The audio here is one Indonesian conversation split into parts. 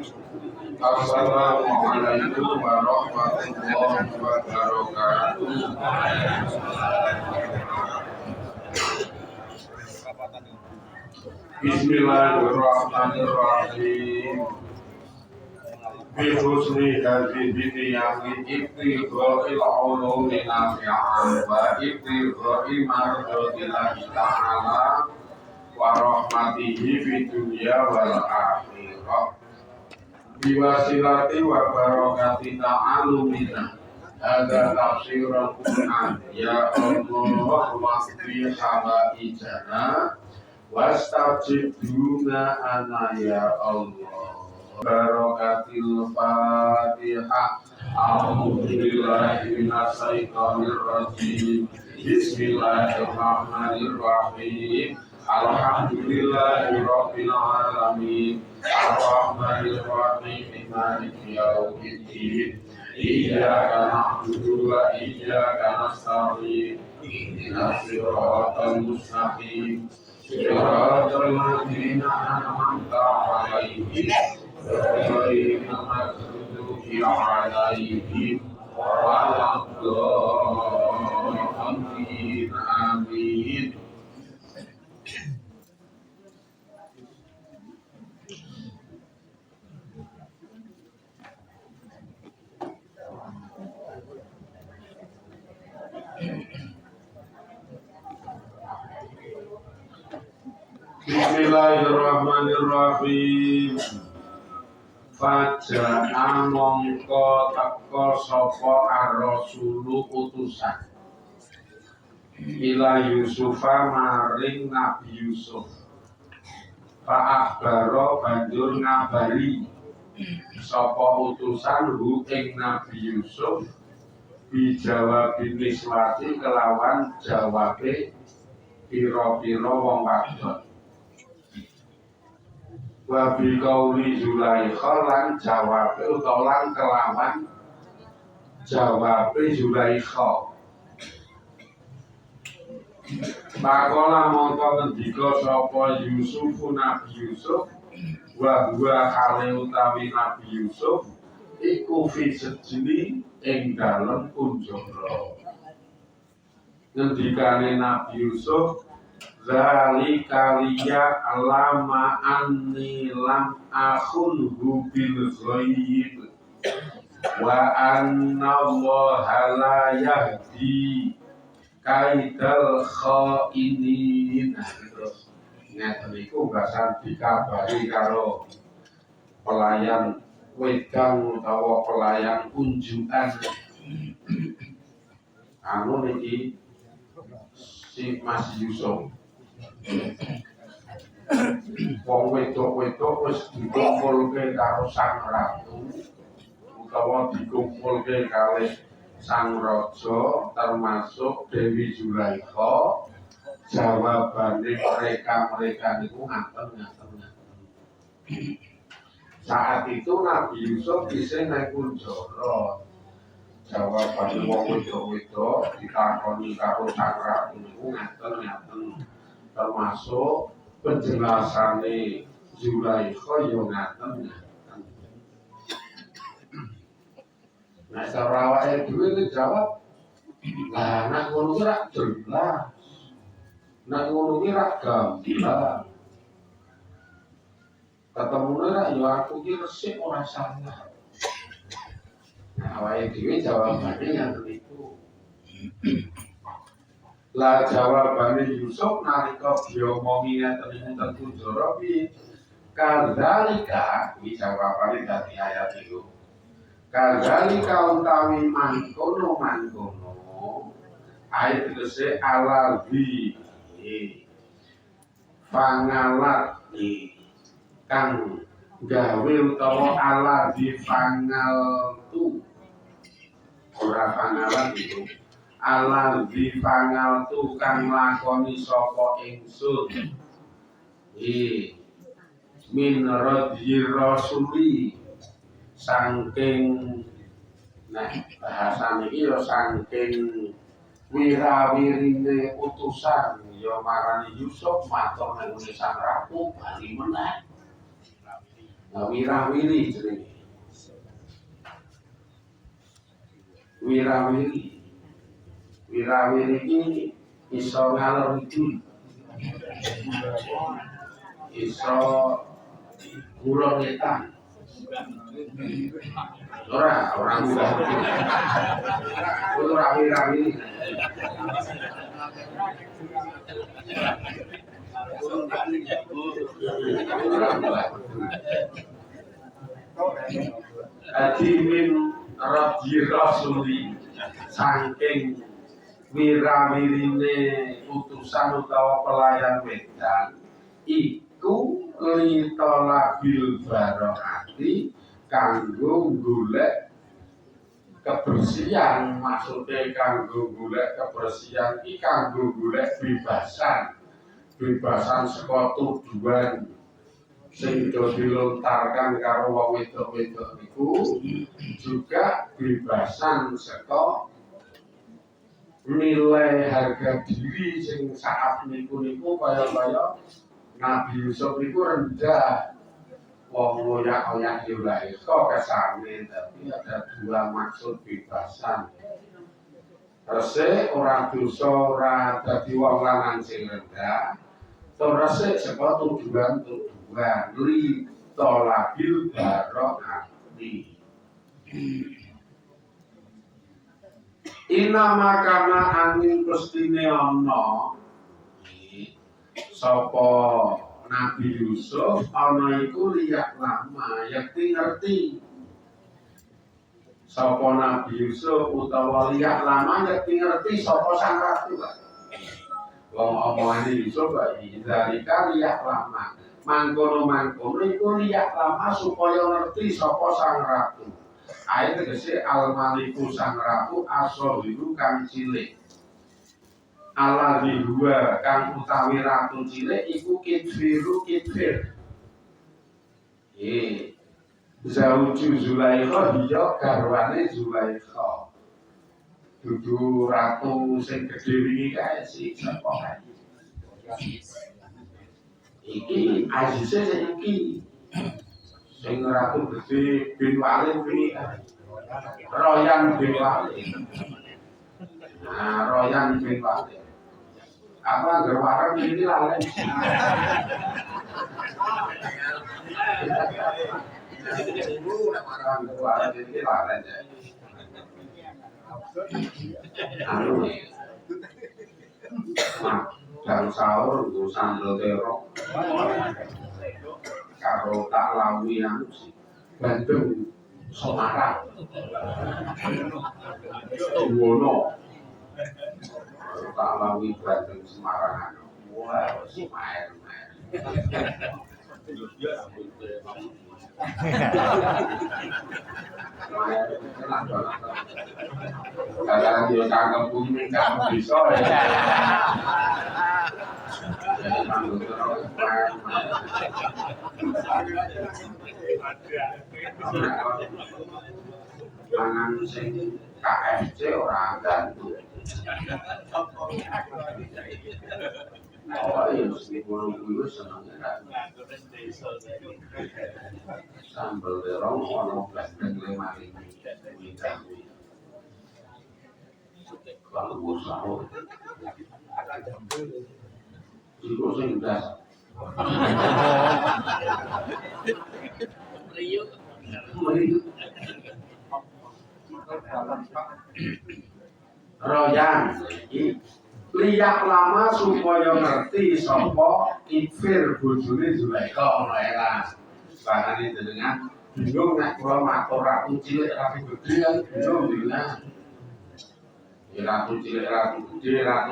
Assalamualaikum warahmatullahi wabarakatuh. Bismillahirrahmanirrahim. Bi husni hadhihi yamin ibtigha'il ulumi nafi'an wa ibtigha'i mardhatillahi ta'ala wa rahmatihi fid dunya wal akhirah. Biwasilati wa barakati ta'alumina hadza tafsirul Qur'an ya Allah wasfi habaijana wastajib duna ana ya Allah. Barakatil Fatihah. A'udzubillahi minasyaitonir rajim. Bismillahirrahmanirrahim. Alhamdulillahirabbil alamin. Arrahmanirrahim. Maliki yaumiddin. Iyyaka na'budu wa iyyaka nasta'in. Ihdinas siratal mustaqim. Siratal ladzina an'amta 'alaihim ghairil maghdubi 'alaihim waladdallin. Amin. Bismillahirrahmanirrahim. Faja'an mongko teka sapa ar-rasulu utusan ila Yusufa maring Nabi Yusuf. Fa'akhbaro banjur ngabari sapa utusan hu ing Nabi Yusuf bijawabin niswati kelawan jawabe pira-pira wong wadon. Wa bi qauli Zulaikha lan jawabe utawa kelawan jawabe Zulaikha. Makola mongko ngendika sapa Yusuf Nabi Yusuf wa huwa kale utawi Nabi Yusuf iku fi sejli ing dalem kunjara. Ngendikane Nabi Yusuf zalika liya alama anni lam akhunhu bil ghaib wa anna Allaha la yahdi kaidal khainin. Terus ngeten iku basan dikabari karo pelayan wedang utawa pelayan unjukan anu niki si Mas Yusuf. Wong wedok-wedok wis dikumpulke karo sang ratu utawa dikumpulke kalih sang raja termasuk Dewi Zulaikha. Jawabane mereka niku ngaten. Saat itu Nabi Yusuf isih nang kunjara. Jawabane wong wedok-wedok ditakoni karo sang ratu niku ngaten. Termasuk penjelasane Zulaikha yo ngaten. Nah, cara awake dhewe ngejawab, lah nek ngono ki ra jelas. Nek ngono ki ra gamblang. Ketemune ra yo aku ki resik ora salah. Nah, awake dhewe jawabane yang niku. Lah jawabane Yusuf nalika diomongi ngeten ten kunjara piye? Kadzalika iki jawabane dadi ayat iku. Kadzalika utawi mangkono ayat tegese alabi pangalat kang gawe utawa alabi pangal tu ora pangalat itu alabi pangal tu kang lakoni sapa ingsun min radhi rasuli saking bahasa niki ya saking wirawirine utusan ya marani Yusuf matur nang sang ratu bali meneh Wirawiri jenenge. Wirawiri iki iso ngalor ngidul. Iso kulon ngetan. Orang muda. Itu rawi-rawi. Adimin Rabbi Rasuli saking wirawirine utusan utawa pelayan wedan iku litolabil barohati kanggo golek kebersihan. Maksudnya kanggo golek kebersihan iki kanggo golek bebasan saka tujuan sing dilontarkan karo wong wedok-wedok niku, juga bebasan saka nilai harga diri sing saat niku kaya Nabi Yusuf niku rendah. Wong ngoyak-ngoyak yulae kok kesane, tapi ada dua maksud bebasan. Resik ora dosa, ora dadi wong lanang sing rendah. Resik saka tujuan li tolabil barohati. Inama kana angin pestine ana sapa Nabi Yusuf ana iku liyak lama yakti ngerti. Sapa Nabi Yusuf utawa liyak lama yakti ngerti sapa sang ratu. Wong omongane Yusuf iki dari liyak lama. Mangkono iku liyak lama supaya ngerti sapa sang ratu. Ae tegese al-maliku sang ratu asrohiru kang cilik. Ala dihua kang utawi ratu cilik iku Kitfir. Zauju Zulaikha hiya garwane Zulaikha. Dudu ratu sing gedhe wingi kae sik sapa kae. Iki Azize sing iki. Sing ratu gedhe bin Walid wingi kae. Royan bin Walid. Nah, Royan bin Walid. Apa gerwaran ini lalai. Orang gerwaran ini lalai. Anu nih. Nah, jam sahur itu sambal terok. Karo tak lawi anu sih. Bandung Semarang. Wono. Tak lawi Bandung Semarang. Wah, main. Kadang dia kangen bumi kamu bisa ya. Mangan sing KFC orang gantung. Oh iya, sepuluh senangnya kan. Sambal terong, ono plastik 5.000. Kalau gue sahur, itu sih udah. Royan, liyak lama supaya ngerti sapa Kitfir bojone Zulaikha ana elang. Bahane jenengan bingung nek kula matur ratu cilik ratu gedhe kan bingung jenengan. Ya ratu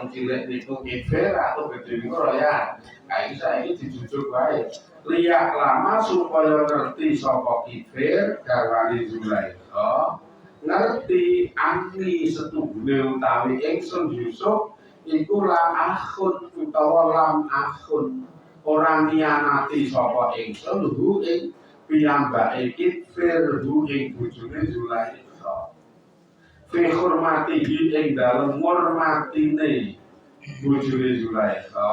cilik niku Kitfir, ratu gedhe niku Royan. Kae saiki dijujuk wae. Liyak lama supaya ngerti sapa Kitfir garwane Zulaikha. Ngerti angli setunggal utawi ingsun Yusuf iku lam akhun utawa lam akhun orang nianati sapa ingsun hu ing piyambake Kitfir hu ing bojone Zulaikha. Fi hurmatihi ing dalem ngurmatine bojone Zulaikha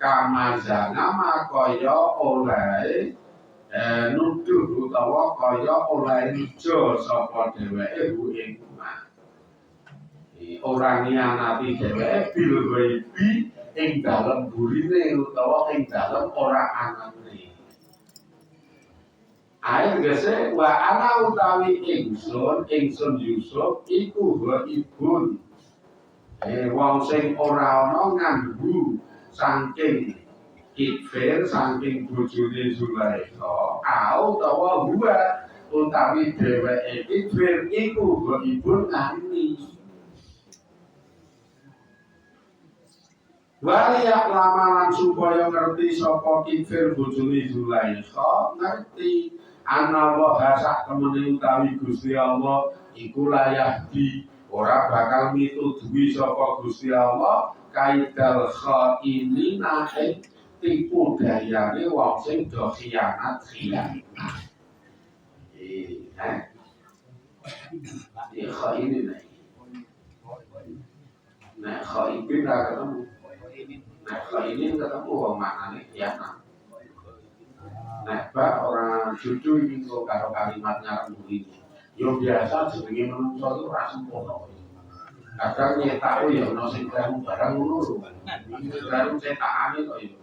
kamazana makaya oleh nuduh utawa kaya oleh ijo sapa dheweke ku ing man. Ora nyianati dheweke bil ghaibi ing dalem burine utawa ing dalem ora anane. Ae gese wa ana utawi ingsun Yusuf iku ghaibun. Wong sing ora ana nganggu saking Kitfir saking bojone Zulaikha, utawa huwa utawi dheweke Kitfir iku ghaibun ngani. Waliyak lamalan supaya ngerti sapa Kitfir bojone Zulaikha, ngerti ana wa sak temene utawi Gusti Allah iku layahdi ora bakal mituduhi sapa Gusti Allah kaidal khainina tipu dayane wong sing do khianat. Khainin nah khaibin ra ketemu. Nah khainin ketemu wong maknane khianat. Nah bak ora jujur iki karo kalimat ngarep iki. Yo biasa jenenge menungso iku ora sempurna. Kadang nyetak yo ono sing barang ngono lho. Iki baru cetakane kok yo.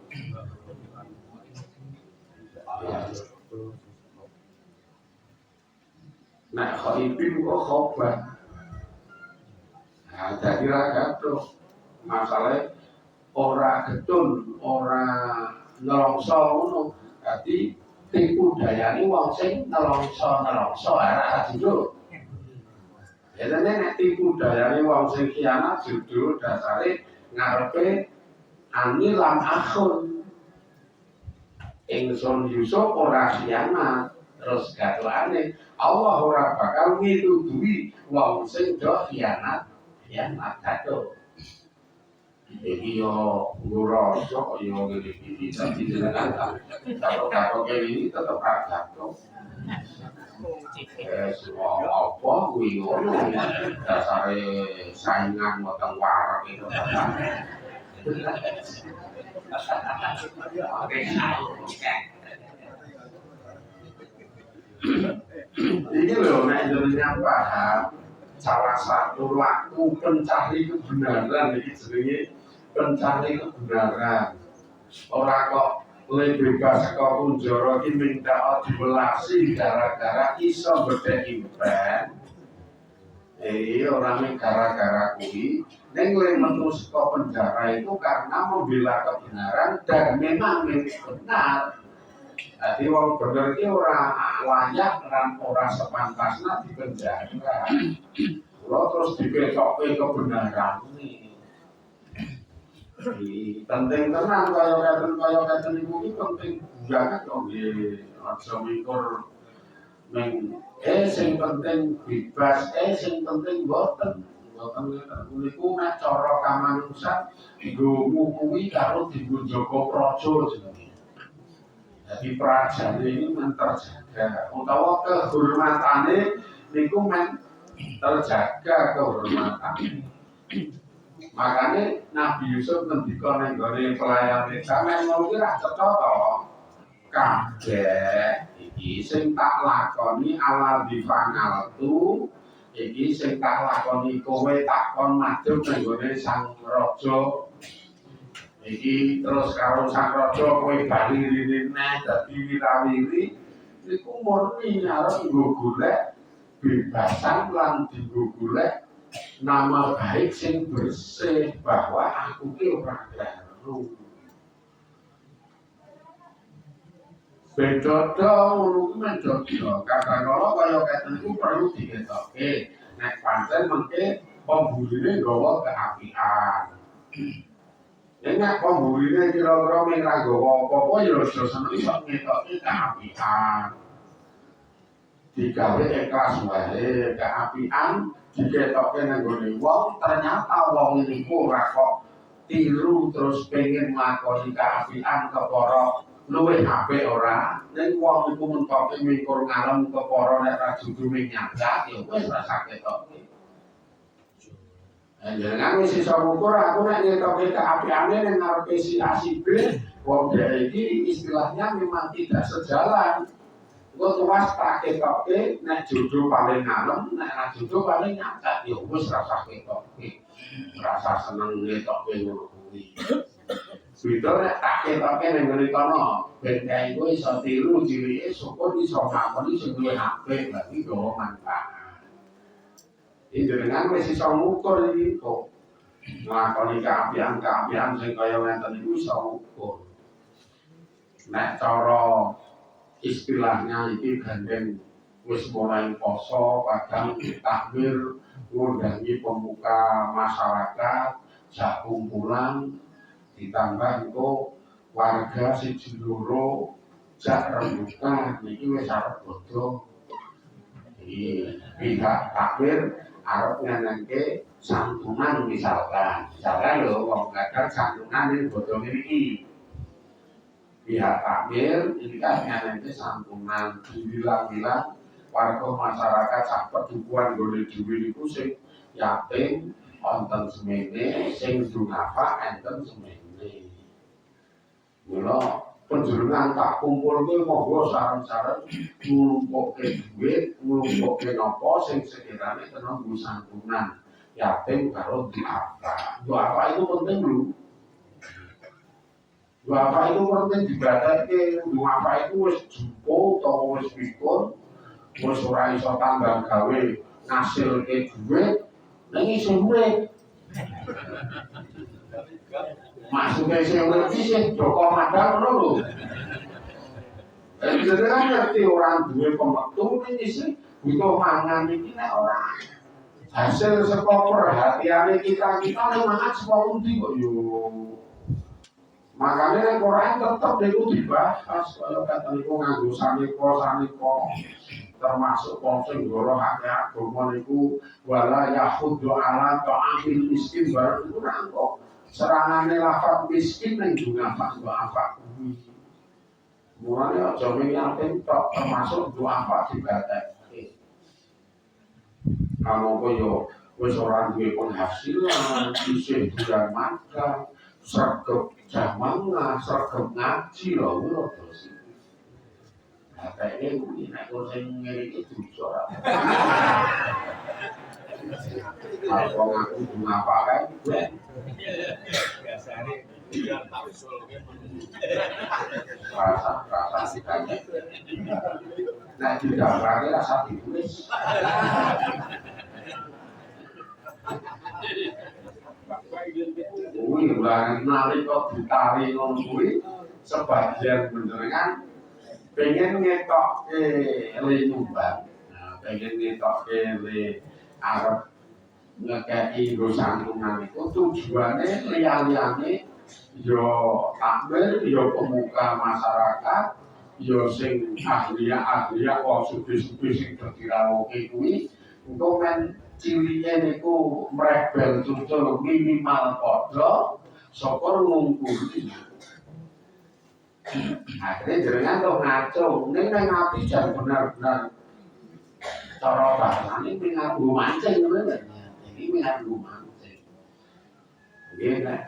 Nah, khaibin kok khobar. Nah, jadi ragaduh. Masalahnya ora getun, ora nelongso ngono. Dadi tipu dayane wong sing nelongso ora jujur. Ya nek tipu dayane wong sing khianat jujur dasare ngarepe ani lan akhun. Ingsun Yusuf ora khianat. Terus gadwane Allah ora bakal mituduhi wong sing do khianat kado. Iki yo ngrasa yo ngene iki dadi jenengan karo kene iki tetep kado. Semua apa kuwi ngono dasare saingan weteng wareg itu. Ini loh, nek jenengan paham salah satu laku pencari kebenaran iki jenenge pencari kebenaran. Ora kok le bebas saka kunjara iki minta dibelasi gara-gara iso bedheki ben. Ora mek gara-gara kuwi ning le metu saka penjara itu karena membela kebenaran dan memang benar. Jadi wong bener iki ora layak lan ora sepantasnya dipenjara. Kula terus dibetokke kebenaran iki. Penting tenan kaya katen iku iki penting banget kok nggih. Aja mikir meng sing penting bebas, sing penting boten. Boten niku nek cara kamanusan nggo kuwi karo dienggo jaga praja jenenge. Jadi praja ini terjaga, utawa kehormatane niku men terjaga kehormatane. Makanya Nabi Yusuf ngendika ning gone pelayane sampeyan ngono ki ra cetha to. Kabeh iki sing tak lakoni ala difanaltu, iki sing tak lakoni kowe tak kon madhep ning gone sang raja. Iki terus karo sang raja kowe bali rene dadi wirawiri niku murni arep nggo golek bebasan lan dienggo golek nama baik sing bersih bahwa aku ki ora kleru. Bedodo ngono ku mendodo kadang-kala kaya keten iku perlu diketoke nek pancen mengke pemburine nggawa keapian. Nek pemburine kira-kira mung ra nggawa apa-apa ya aja seneng iso ngetoke keapian. Digawe ikhlas wae keapian diketoke nang gone wong ternyata wong niku ora kok tiru terus pengen nglakoni keapian kepara luwih apik ora ning wong iku mentoke mikur ngalem kepara nek ra judu nyacak ya wis rasa ketoke. Jangan wis iso ngukur aku nek ngetoke keapiane ning ngarepe si A si B, wong dhek iki istilahnya memang tidak sejalan. Engko tuwas tak ketoke nek jodoh paling ngalem, nek ra jodoh paling nyacak ya wis rasa ketoke. Rasa seneng ngetoke ngono kuwi. Beda nek tak ketoke ning ngene kono, ben kae iku iso tiru cilike syukur iso ngakoni sing luwih apik, berarti gawa manfaat. Jenengan wis iso ngukur iki kok nglakoni keapian sing kaya ngeten iku iso ngukur. Nek cara istilahnya iki gandeng wis mulai poso kadang takbir ngundangi pemuka masyarakat sak kumpulan ditambah engko warga siji loro jak rembukan niki wis arep bodho. Iki pihak takbir arep ngenengke santunan misalkan lho wong kadang santunan ning bodho iki pihak takmir ini kan ngenengke santunan bilang-bilang warga masyarakat sak pedukuhan gone dhewe niku sing yatim wonten semene sing dunafa enten semene mula penjenengan tak kumpulke monggo sareng-sareng nglumpukke dhuwit, nglumpukke napa sing sekirane kena nggo santunan yatim karo duafa. Duafa itu penting lho. Duafa itu penting dibadake, duafa itu wis jumpo utawa wis pikun, wis ora iso tambah gawe ngasilke dhuwit, ning iso urip. Maksudnya saya ngerti sih, Joko Madang ngono lho. Jadi kan ngerti orang duwe pemetu ini sih butuh mangan iki nek ora hasil saka perhatiane kita mangan saka pundi kok yo. Makane nek Quran tetep niku dibahas kaya kata niku nganggo saniko termasuk wong sing goro hake agama niku wala yahuddu ala ta'amil miskin bareng iku nangkok serangane lafaz miskin nang duafa kuwi. Mulane aja yatim tok termasuk duafa dibatekke. Kalau koyo wis ora duwe penghasilan, isih bulan makan, sregep jamangan, sregep ngaji lho ngono terus. Nah, kayaknya kuwi nek sing ngene iki jujur. Apa ngaku ngapa kae kuwi. Biasane biar tak usul ke rasa sikane. Nek digambarke rasa ditulis. Kuwi barang nalika ditari ngono kuwi sebagian panjenengan pengen ngetokke le nyumbang. Nah, pengen ngetokke le arep ngekeki nggo santunan iku tujuane liya-liyane yo takmir, yo pemuka masyarakat, yo sing ahliya kok sugih-sugih sing dadi rawoke kuwi engko men cilike niku mrebel tutul minimal padha saka ngungkuli. Akhirnya jenengan tuh ngaco, ini nang ati jan benar-benar cara bahasane nganggo mancing ngono lho. Iki nganggo mancing. Nggih nek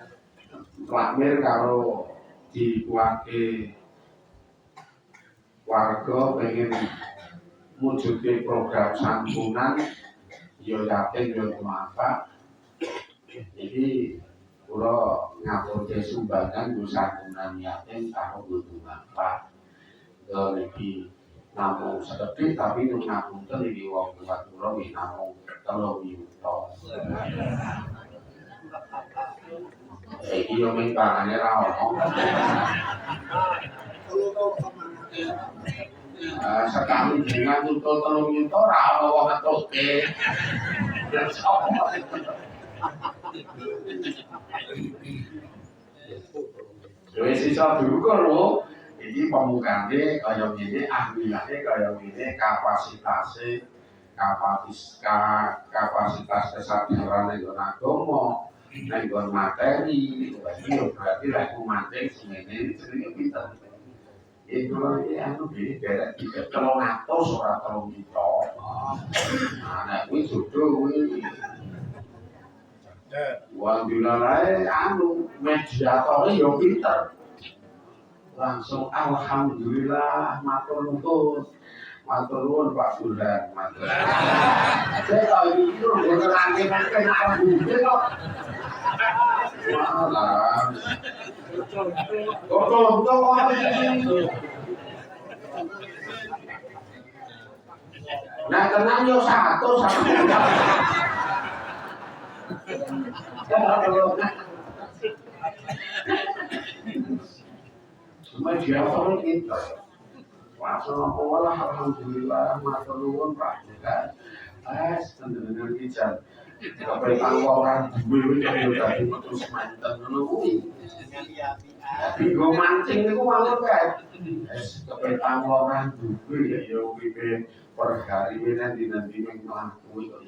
takmir karo dikuwake warga pengen mujudke program santunan yo yakin yo manfaat. Jadi kula ngaturke sumbangan nggo santunan yatim karo nggo manfaat. Niki namung sedhep tapi nun ngapunten iki wong tua kula nggih namung 3 yuta. Iki yo mung pangane ra ono. Sekali dengan tutul 3 yuta ra ono wong ngetutke. Wis iso diukur lho. Iki pemukane kaya ngene, ahliyane kaya ngene, kapasitas kesadaran ning agama, ning materi, berarti lek mancing semene jenenge pinter. Itu iki anu iki derek 300 ora 3 juta. Nah, nek kuwi jodoh kuwi Wong dilalae anu mediatore yo pinter. Langsung alhamdulillah matur nuwun. Matur nuwun Pak Bulan, matur. Saya tahu iki lho ngerangke mangke nang bumi kok. Malah. Kok nah tenang yo satu. Semua dia orang kita. Wassalamualaikum alhamdulillah matur nuwun Pak Bulan. Dengan ijan. Kabeh pangkoran duwe yo dadi terus manten ngono kuwi. Nggo mancing niku wae kae. Kabeh pangkoran duwe yo piye perhari nanti ning kuwi kok.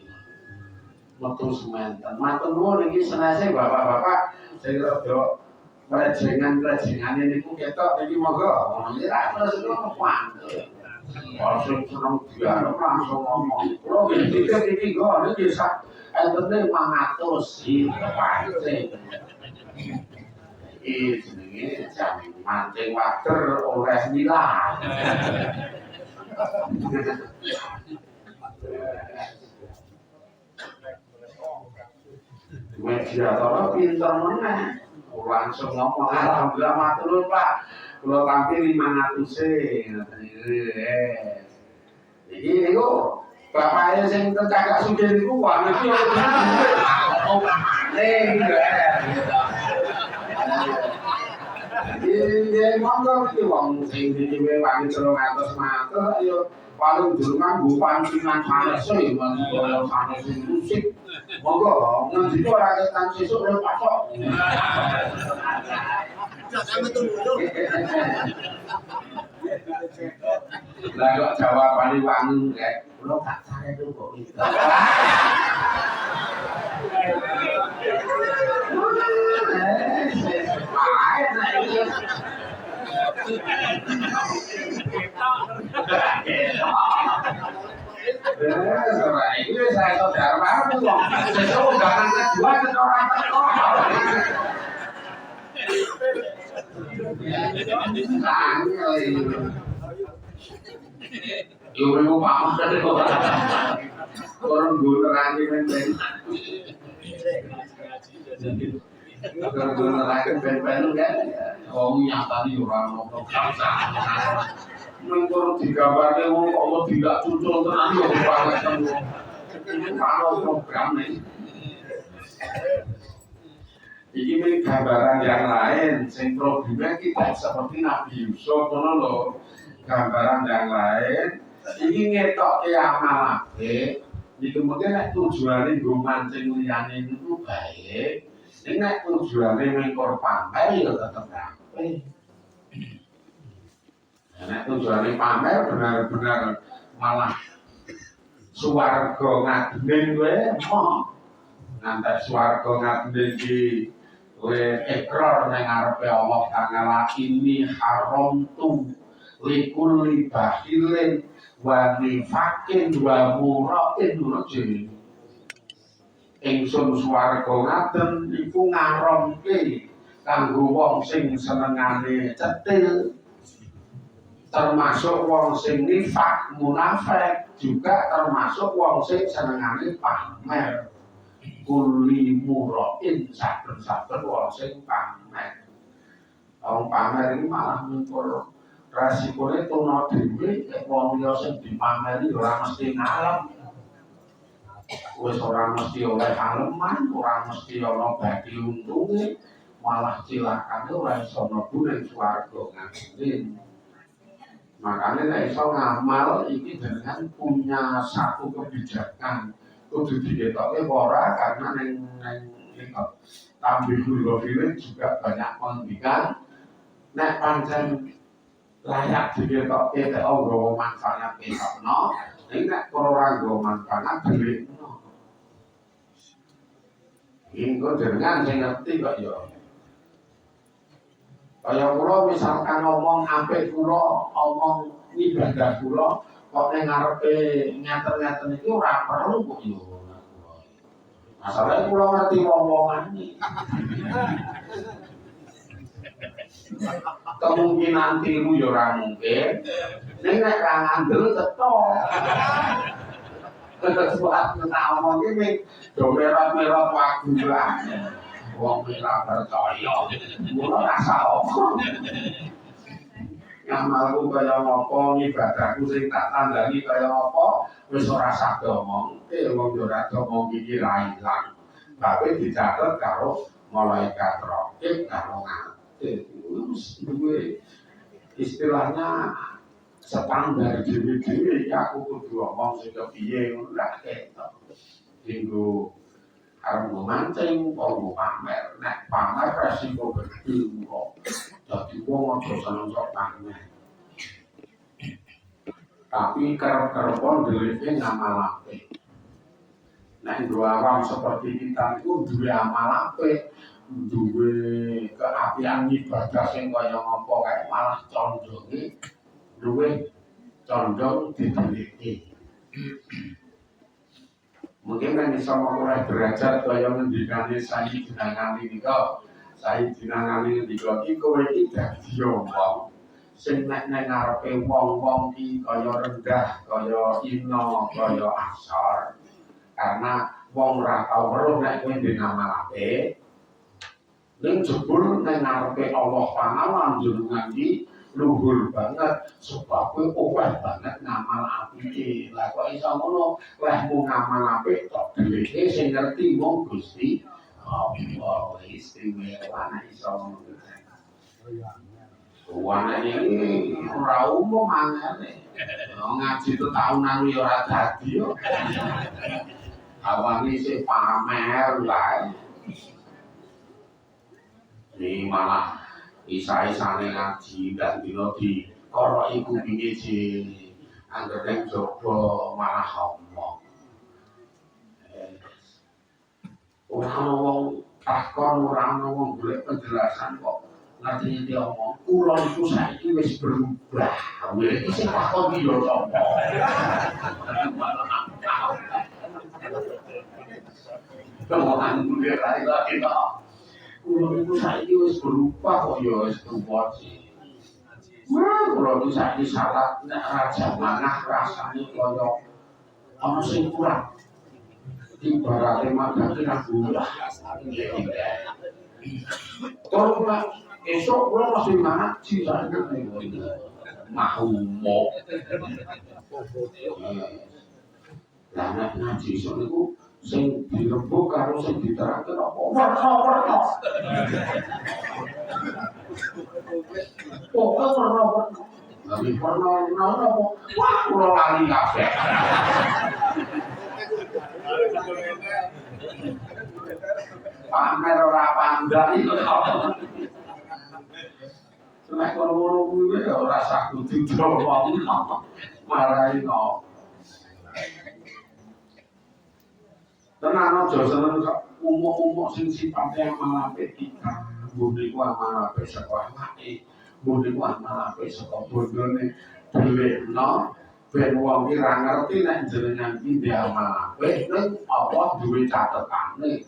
Metu semanten. Matur nuwun iki senase bapak-bapak sing rada prejengan-prejengane niku ketok iki monggo. Iki ra terus kok pantes. Langsung seneng diarep langsung ngomong. Kulo nggih iki kok niki sak entene 500 iki pantes. Iki jenenge jam mancing wader oleh nila. Mediator pinter meneh. Langsung ngomong alhamdulillah matur nuwun Pak. Kula tampi 500 ngoten iki niku bapake sing cagak sugih niku wah niki oh ning iki monggo iki wong sing dhewe wani 300 matur ayo paling durung nggo pancingan panas e monggo panas musik monggo ngendi ora ketan sesuk lho pasok lah kok jawabane wangi kae kula gak sare kok gitu. Ini saya saudara baru kok. Sesuk undangan kedua orang teko. Yo mau pamor kok. Orang gunerange men. Kalau gunerange ben-ben kan. Wong nyatani ora ono kamsa. Mengko digambare wong kok tidak cucul tenan yo banget kamu. Ini kalau program nih. Ini gambaran yang lain, sing problemnya kita seperti Nabi Yusuf, loh. Gambaran yang lain, ini ngetok ke amalake, ini kemudian tujuannya gue mancing liyane itu baik, ini tujuannya mengkor pamer ya tetap rapi. Ini tujuannya pamer benar-benar malah swarga ngadenen gue, nanti swarga ngadenen di ekor nang ngarepe Allah Ta'ala ini haram tu likulli bakhilin wa nifakin wa muratin rajin ingsun swarga ngaten iku ngaramke kanggo wong sing senengane cetil termasuk wong sing nifak munafik juga termasuk wong sing senengane pamer kuli murain saben-saben wong sing pamer. Wong pamer iki malah mengko rasikone tuna dhewe wong liya sing dipameri ora mesti ngalem. Wis ora mesti oleh aleman, ora mesti ana bagi untunge, malah cilakane ora iso mlebu ning swarga ngaten. Makanya nek iso ngamal iki dengan punya satu kebijakan. Kudu diketoke ora karena neng Tambihul Ghafilin juga banyak pendidikan nek pancen layak diketoke nek nggawa manfaat ketokno nek ora nggawa manfaat delikno iki kok jenengan sing ngerti kok ya kaya kula misalkan ngomong apik kula omong ibadah kula kok ning ngarepe ngaten-ngaten iki ora perlu kok yo. Masalahnya kula ngerti wong-wongane. Kemungkinan tiru ya ora mungkin. Ning nek ra ngandel cetok. Sesuatu tak omong iki do merot-merot wagu lah. Wong ora percaya. Mula rasa omong. Ngamalku kaya apa, ibadahku sing tak tandani kaya apa, wis ora saged omong. Wong yo ora omong iki ra ilang. Tapi dicatet karo malaikat raqib karo ngatih. Wis duwe istilahnya standar dhewe-dhewe aku kudu omong sing kepiye ngono lak ketok. Dinggo arep mancing apa pamer, nek pamer resiko gedhe kok. Dadi wong aja seneng sok pamer. Tapi kerep-kerepon dhewe ngamal apik. Nek dua awam seperti kita itu duwe amal apik, duwe keapian ibadah sing kaya ngapa kae malah condonge duwe condong diteliti. Mungkin kan bisa mulai belajar kaya ngendikane Sayyidina Ali nika. Sayyidina Ali nika iki kowe iki dadi wong sing nek ngarepe wong-wong iki kaya rendah, kaya ino, kaya asor. Karena wong ora tau weruh nek kowe ndek amal apik. Ning jebul nek ngarepe Allah Taala jenengan iki luhur banget sebab kowe oleh banget ngamal apike. Lah kok iso ngono? Leh mung ngamal apik tok dhewe sing ngerti mung Gusti Allah. Istimewa nek iso ngono. Wana ini ora umum angene. Ngaji itu tahunan yo ora dadi yo. Awani sing pamer lah. Ini malah isa-isane ngaji dan dino di koroki kupinge je anggere ning jaba malah omong. Ora ana wong takon, ora ana wong golek penjelasan kok ngerti dia omong kula iku saiki wis berubah. Lha iki sing takon iki lho sapa? Kemohan kuwi ra lagi ta. Kula iku saiki wis berubah kok ya wis tuwa sih. Wah, kula iki saiki salat nek raja manah rasane kaya ana sing kurang. Ibaratnya makan kena gula. Kalau Pak esok kula masih ngaji sana mahumok. Lah nek ngaji esok niku sing dirembuk karo sing diterangke apa? Werna-werna. Pokoke werna-werna. Lah werna-werna apa? Wah, kula lali kabeh. Pamer ora pandang itu kok. Nek ngono kuwi ora sak kudu diomong. Marahi kok. Tenan aja seneng umuk-umuk sing sifate amal apik kita. Mbune ku amal apik saka awake. Mbune ku amal apik saka bondone dhelekno. Ben wong iki ra ngerti nek jenengan iki ndek amal apik ning apa duwe catetane.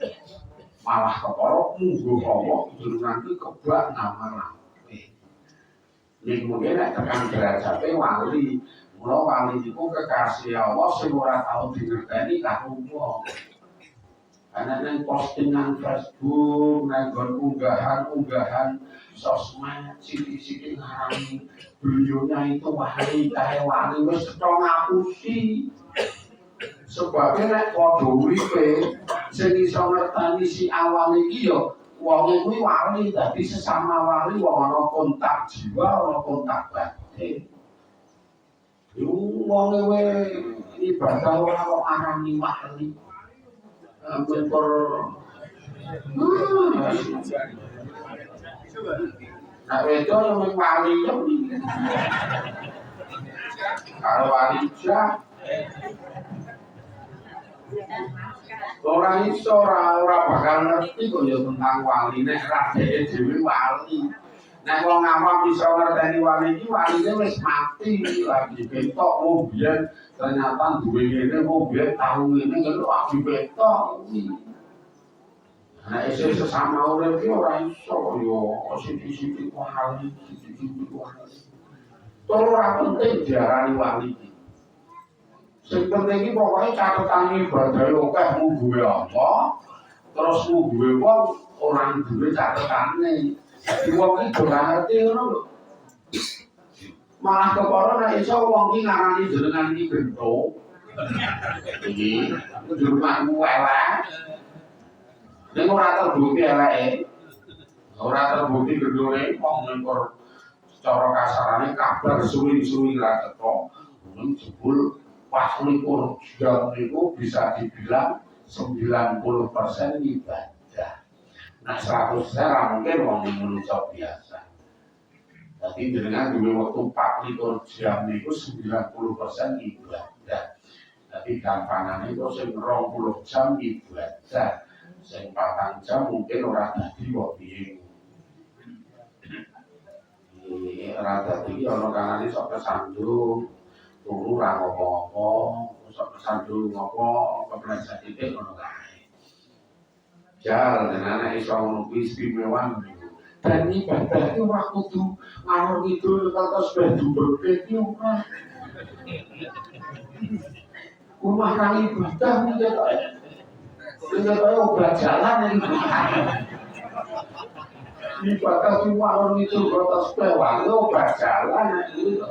Malah kepara munggo Allah jenengan iki kebak ngamal apik. Ning mungkin nek tekan derajate wali, mula wali iku kekasih Allah sing ora tau dingerteni karo wong. Karena neng postingan Facebook, neng unggahan sosmed, sithik-sithik ngarani beliaunya itu wali, kae wali wis ketong ngapusi. Sebabnya nek padha uripe sing iso ngerteni si awal iki ya wong kuwi wali, dadi sesama wali wong ana kontak jiwa, ana kontak batin. Yo wong e ibadah ora kok arani wali. Bentor nah itu yang wali kalau wali jah orang iso ora bakal ngerti kok ya tentang wali nek ra dhewe wali nek wong awam iso ngerteni wali iki waline wis mati lagi bentok oh biyen ternyata duwe ngene oh biyen tahu ngene lho lagi bentok iki Nah, sesama urip ki ora iso yo sithik-sithik wali, sithik-sithik wali. Ora penting diarani wali iki. Sing penting iki pokoke catetane ibadah akeh mungguhe apa, terus mungguhe wong ora duwe catetane. Dadi wong iki ora ngerti ngono lho. Malah kepara nek iso wong iki ngarani jenengan iki gento. Iki di rumahmu elek. Nek ora terbukti eleke, ora terbukti gendone wong ngempur cara kasarane kabar suwi-suwi ra teko. Mung jebul pas 21 jam niku bisa dibilang 90% ibadah. Nah 100% ra mungkin wong manusa biasa. Jadi jenengan duwe wektu 24 jam niku 90% ibadah. Tapi gampangane itu sing 20 jam ibadah. Sing 4 jam mungkin ora dadi kok piye. Ora dadi ana kanane sok kesandung, turu ra apa-apa, sok kesandung ngopo, kepleset titik ngono kae. Jal dengan iso ngono kuwi istimewa. Dan ibadah itu ora kudu ngalor ngidul terus ben dubekke iki ora. Rumah kang ibadah iki kok. Iki kaya obat jalan iki. Ibadah itu ngalor ngidul terus pewang obat jalan iki.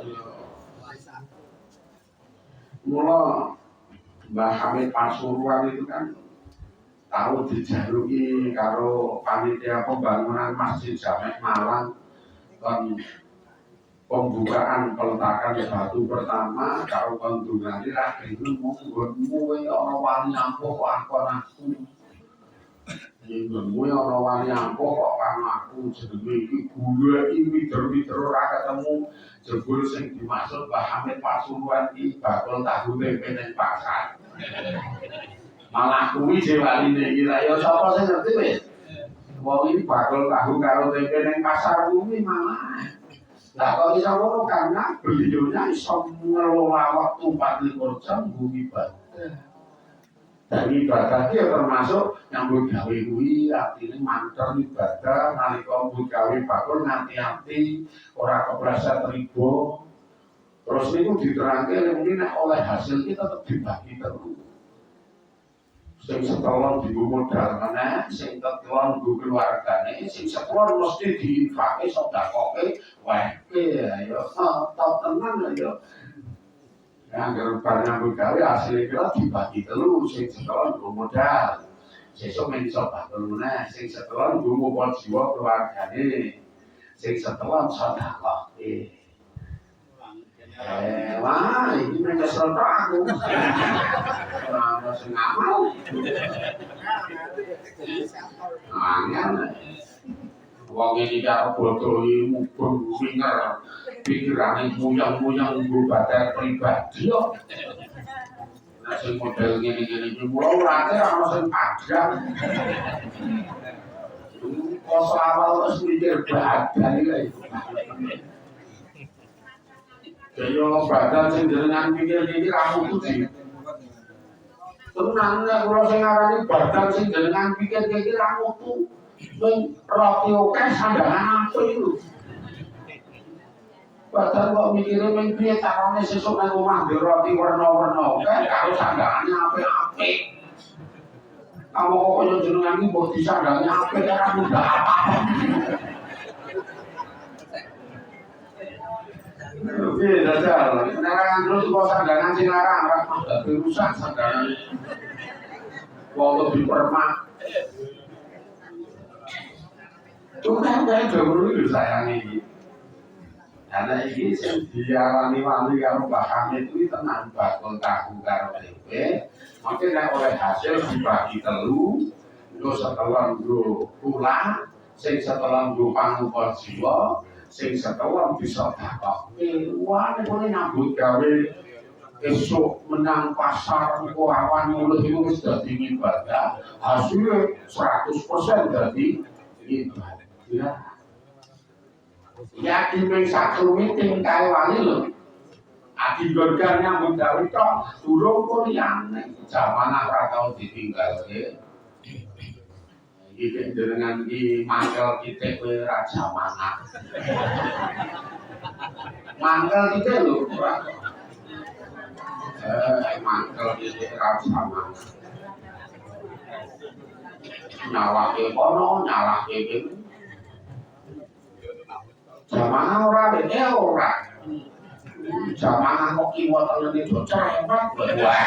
Mula Mbah Hamid Pasuruan itu kan tahu dijaluki karo panitia pembangunan Masjid Jamek Malang kon pembukaan peletakan batu pertama karo kandungan iki ra bingung nggonmu ana wali ampuh kok aku nggonmu ana wali ampuh kok aku jenenge iki gula iki mider-mider ora ketemu jebul sing dimaksud Mbah Hamid Pasuruan iki bakul tahu tempe ning pasar. Malah kuwi waline iki ya sapa sing ngerti wis. Wong iki bakul tahu karo tempe ning pasar kuwi malah. Lah kok iso ngono karena beliaunya iso ngelola waktu 24 jam kuwi ibadah. Dan ibadah iki termasuk nyambut gawe kuwi artine manter ibadah nalika nyambut gawe bakul nganti-anti ora kepleset ribo. Terus niku diterangke mungkin oleh hasil kita tetap dibagi terus. Sing setelon dienggo modal meneh, sing setelon dienggo keluargane, sing setelon mesti diinfake sedakoke wae ya top tenan ya. Angger bar nyambut gawe asile kira dibagi telu, sing setelon dienggo modal. Sesuk men iso bakul meneh, sing setelon dienggo jiwa keluargane. Sing setelon sedakoke. Wah, ini mereka serta aku. Orang sing ngamal. Angel. Wong iki karo bodoh iki mubeng winger. Pikirane muyang-muyang nggo bater pribadi yo. Nek sing model ngene-ngene iki mulo urate ana sing padang. Kos awal wis mikir badan iki. Yo badan sing jenengan pikir iki ra mutu. Tenang nek kula sing ngarani badan sing jenengan pikir iki ra mutu. Ning roti akeh sandangan apik lho. Badan kok mikire men piye carane sesuk nang omah nggo roti warna-warna akeh karo sandangane apik-apik. Kamu kok koyo jenengan iki mbok disandangi apik ora mudah apa-apa. Oke, dasar. Larangan terus kok sandangan sing larang ora rusak sandangan. Wong dipermak. Cuma kayak dulu itu sayang ini. Karena ini sing diarani wali karo Mbah Hamid itu tenang bakul tahu karo tempe. Mungkin nek oleh hasil dibagi telu, nggo setelan nggo kula, sing setelan nggo pangukur jiwa. Sing setelah bisa dakoke wah nek nyambut gawe esuk menang pasar kok awan mulih iku wis dadi ibadah hasilnya 100% dadi ibadah ya diping satu meeting kae wali lho adi gorgan nyambut gawe tok durung kok liyane zaman ora tau ditinggalke iki jenengan iki mangkel titik kowe raja mangan. Mangkel titik lho, ora. Mangkel titik raja mangan. Nyalake kono, nyalake kene. Jamaah ora bene ora. Jamaah kok kiwa tengene do cerewet. Wah.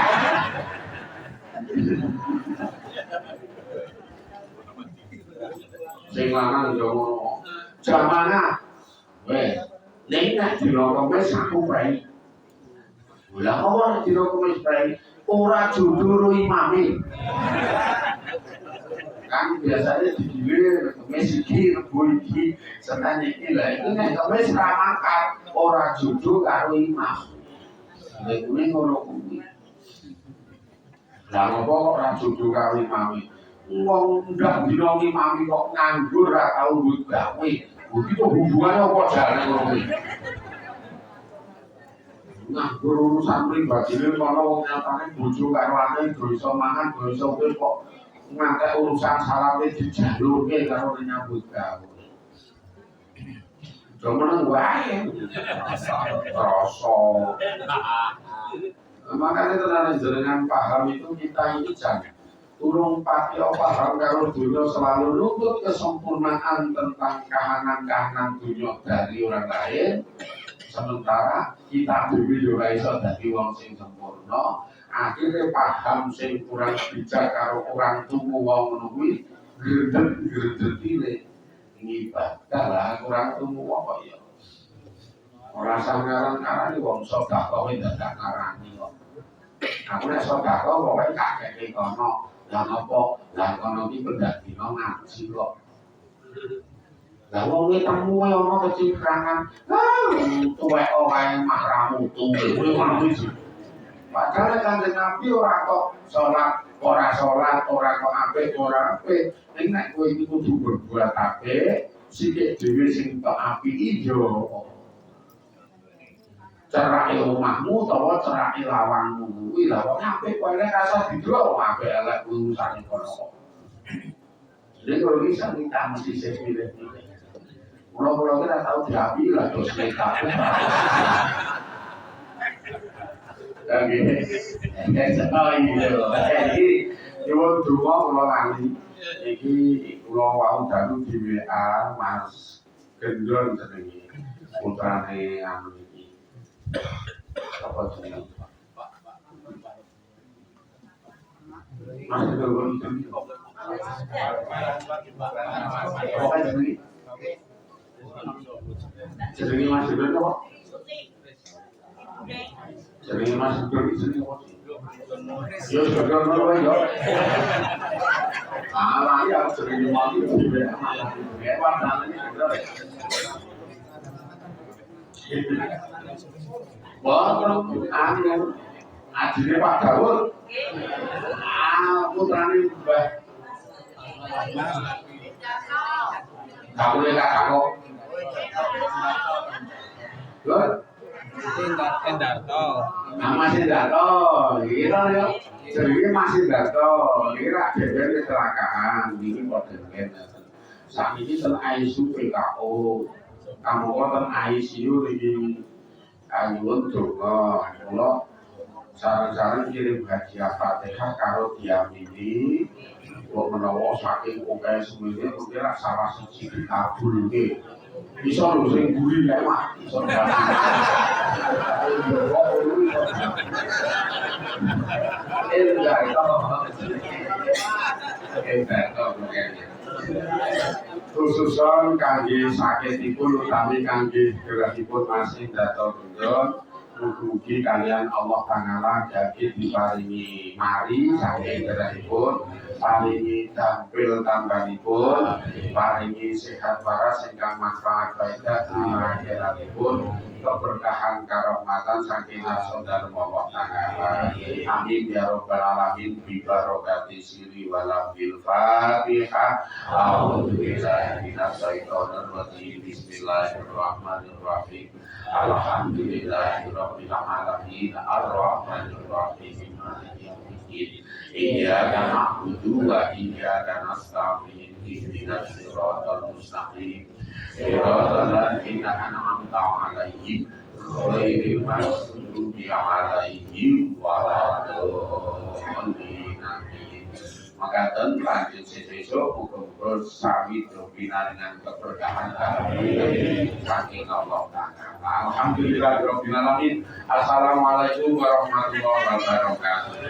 Sing lanang yo ngono. Jamaah. Wes, nek nek dina Kamis aku prei. Lah apa nek dina Kamis prei ora judul imame. Kan biasanya digilir, Kamis iki, Rebo iki, Senin iki lah iki nek Kamis ra mangkat ora judul karo imam. Lha kuwi ngono kuwi. Lah apa kok ora judul karo imame? Wong ndak dina imame kok nganggur ra tau duwe gawe. Begitu hubungannya apa jalan ngono kuwi. Nganggur urusan pribadi ini kono wong nyatane bojo karo anake do iso mangan, do iso kok ngantek urusan salape dijalurke karo nyambut gawe. Do meneng wae. Rasa. Makanya tenan jenengan paham itu kita ini jangan urung pati paham karo dunia selalu nuntut kesempurnaan tentang kahanan-kahanan dunia dari orang lain. Sementara kita dhewe yo ora iso dadi wong sing sempurna, akhirnya paham sing kurang bijak karo orang tuwa wong ngono kuwi gredeg-gredegine ngibadah lah kurang tuwa kok ya. Ora sangaran-arane wong sedekah wis dadak ngarani kok. Aku nek sedekah pokoke kakeke kono, lah apa? Lah kono iki pendadina ngaji kok. Lah wong ketemu wae ana kecipranan. Tuwek ora mah ramutu kuwi ngono iki. Padahal Kanjeng Nabi ora kok salat, ora kok apik, ora apik. Ning nek kowe iki kudu berbuat apik, sithik dhewe sing tok apiki yo. Cerake omahmu utawa cerake lawangmu kuwi lha wong apik kowe nek rasa didelok apik elek urusane kono. Jadi kalau bisa kita mesti pilih-pilih. Pulau-pulau kita tahu diapi lah terus kita. Oh iya, jadi nyuwun donga kula lali. Iki kula wau dalu di WA Mas Gendon jenenge. Putrane anu iki. Apa jenenge? Mas Gendon iki. Apa jenenge? Jenenge Mas Gendon apa? Jenenge Mas Gendon iki jenenge apa? Yo Gendon wae yo. Ah, ya jenenge mati dhewe. Ya warnane Gendon. Wah, anu adine Pak Daud. Putrane Mbah. Kamu lihat aku. Lho. Endarto. Nama Endarto. Iya ya. Jenenge Mas Endarto. Iki rak dhewe kecelakaan, iki padha ngene. Sakniki ten ICU PKO. Kamu ten ICU iki anyuwun donga. Kula saran-saran kirim hadiah Fatihah karo diamini. Kok menawa saking oke semene kira salah siji dikabulke. Iso lho sing guri nek mah iso. Khususon kangge sakitipun utawi kangge gerahipun masih Dato Gendon. Mugi-mugi kalian Allah Ta'ala jadi diparingi mari saking gerahipun, paringi tampil tambahipun, paringi sehat waras ingkang manfaat faedah akhiratipun, keberkahan karahmatan saking saudara Allah Ta'ala. Amin ya rabbal alamin bi barokati siri wal bil Fatihah. A'udzu billahi minasy syaithanir rajim. Bismillahirrahmanirrahim. Alhamdulillahirabbil alamin arrahmanir rahim maliki yaumiddin. Iyyaka na'budu wa iyyaka nasta'in. ihdinas siratal mustaqim siratal ladzina an'amta 'alaihim ghairil maghdubi 'alaihim waladdallin. Maka lanjut sesuk muga-muga sami pinaringan keberkahan saking Allah Ta'ala. Alhamdulillahirabbil alamin. Assalamualaikum warahmatullahi wabarakatuh.